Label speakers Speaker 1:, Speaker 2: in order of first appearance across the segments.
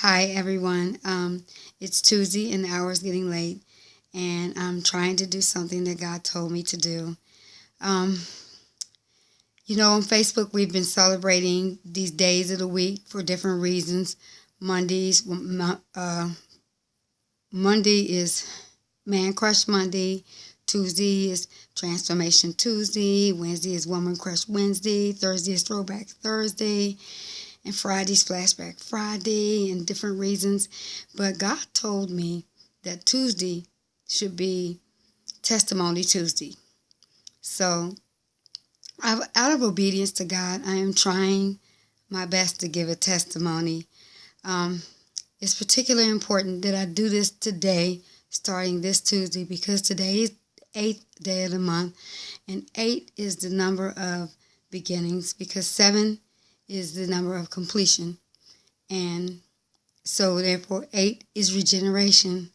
Speaker 1: Hi, everyone. It's Tuesday and the hour is getting late, and I'm trying to do something that God told me to do. Um, on Facebook, we've been celebrating these days of the week for different reasons. Mondays, Monday is Man Crush Monday. Tuesday is Transformation Tuesday. Wednesday is Woman Crush Wednesday. Thursday is Throwback Thursday. And Friday's Flashback Friday, and different reasons. But God told me that Tuesday should be Testimony Tuesday. So, out of obedience to God, I am trying my best to give a testimony. Um, it's particularly important that I do this today, starting this Tuesday, because today is the 8th day of the month, and 8 is the number of beginnings, because 7 is the number of completion. And so therefore 8 is regeneration,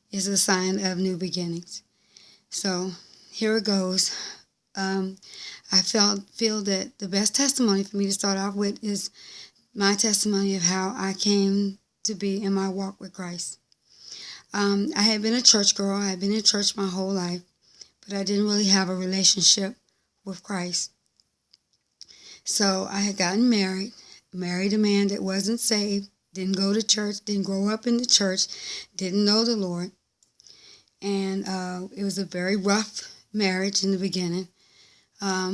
Speaker 1: is a sign of new beginnings. So here it goes. I feel that the best testimony for me to start off with is my testimony of how I came to be in my walk with Christ. I had been a church girl. I had been in church my whole life, but I didn't really have a relationship with Christ. So I had gotten married a man that wasn't saved, didn't go to church, didn't grow up in the church, didn't know the Lord. And it was a very rough marriage in the beginning.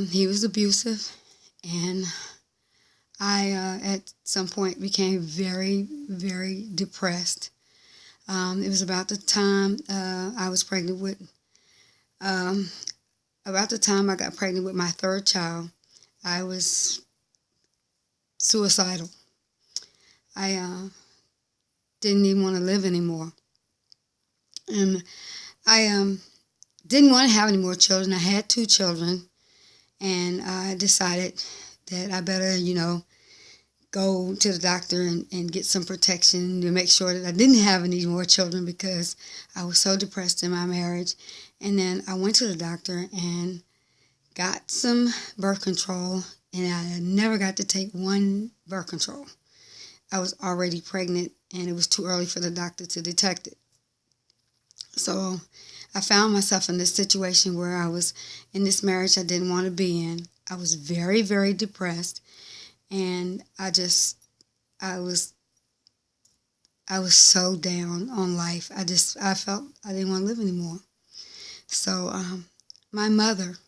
Speaker 1: He was abusive, and I, at some point, became very, very depressed. It was about the time I was pregnant with, about the time I got pregnant with my third child, I was suicidal. I didn't even want to live anymore. And I didn't want to have any more children. I had 2 children, and I decided that I better, go to the doctor and get some protection to make sure that I didn't have any more children, because I was so depressed in my marriage. And then I went to the doctor and got some birth control, and I never got to take one birth control. I was already pregnant, and it was too early for the doctor to detect it. So I found myself in this situation where I was in this marriage I didn't want to be in. I was very, very depressed, and I was so down on life. I felt I didn't want to live anymore. So my mother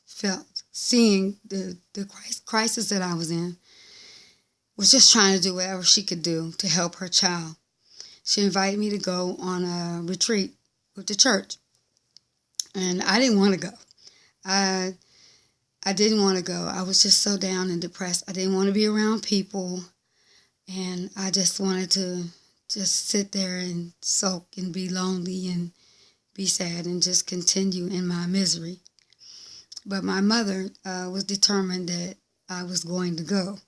Speaker 1: felt, seeing the crisis that I was in, was just trying to do whatever she could do to help her child. She invited me to go on a retreat with the church, and I didn't want to go. I didn't want to go. I was just so down and depressed. I didn't want to be around people, and I just wanted to just sit there and sulk and be lonely and be sad and just continue in my misery. But my mother was determined that I was going to go.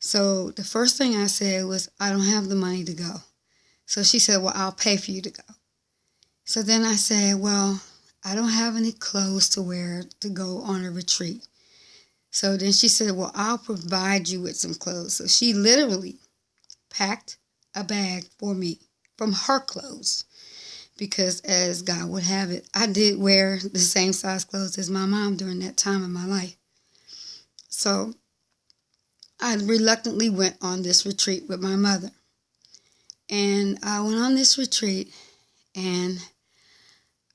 Speaker 1: So the first thing I said was, I don't have the money to go. So she said, well, I'll pay for you to go. So then I said, well, I don't have any clothes to wear to go on a retreat. So then she said, well, I'll provide you with some clothes. So she literally packed a bag for me from her clothes, because as God would have it, I did wear the same size clothes as my mom during that time in my life. So I reluctantly went on this retreat with my mother. And I went on this retreat, and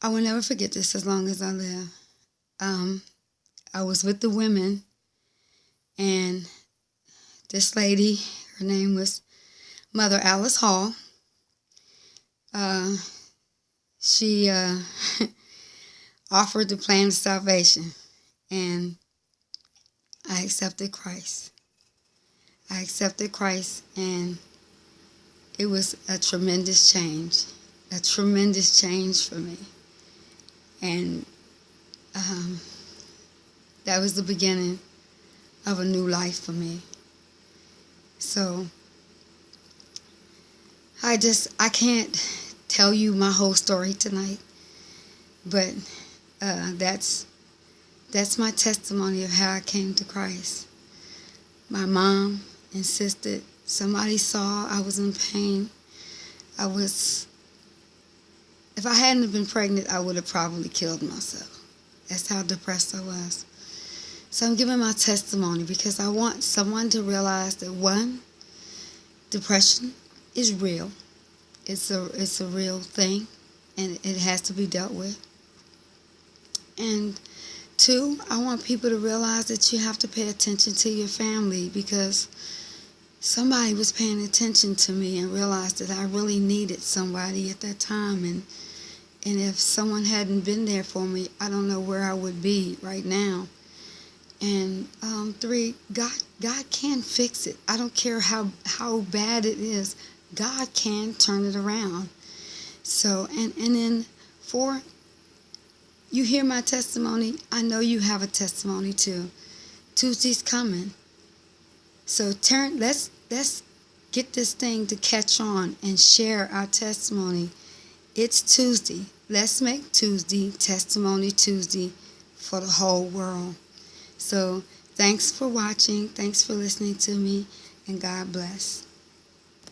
Speaker 1: I will never forget this as long as I live. I was with the women, and this lady, her name was Mother Alice Hall. She offered the plan of salvation, and I accepted Christ. And it was a tremendous change for me. And that was the beginning of a new life for me. So I can't tell you my whole story tonight, but that's my testimony of how I came to Christ. My mom insisted Somebody saw I was in pain. If I hadn't been pregnant, I would have probably killed myself. That's how depressed I was. So I'm giving my testimony because I want someone to realize that, one, depression is real. It's a real thing, and it has to be dealt with. And two, I want people to realize that you have to pay attention to your family, because somebody was paying attention to me and realized that I really needed somebody at that time. And if someone hadn't been there for me, I don't know where I would be right now. And three, God can fix it. I don't care how bad it is. God can turn it around. So, and then four, you hear my testimony. I know you have a testimony too. Tuesday's coming. So let's get this thing to catch on and share our testimony. It's Tuesday. Let's make Tuesday Testimony Tuesday for the whole world. So thanks for watching. Thanks for listening to me, and God bless.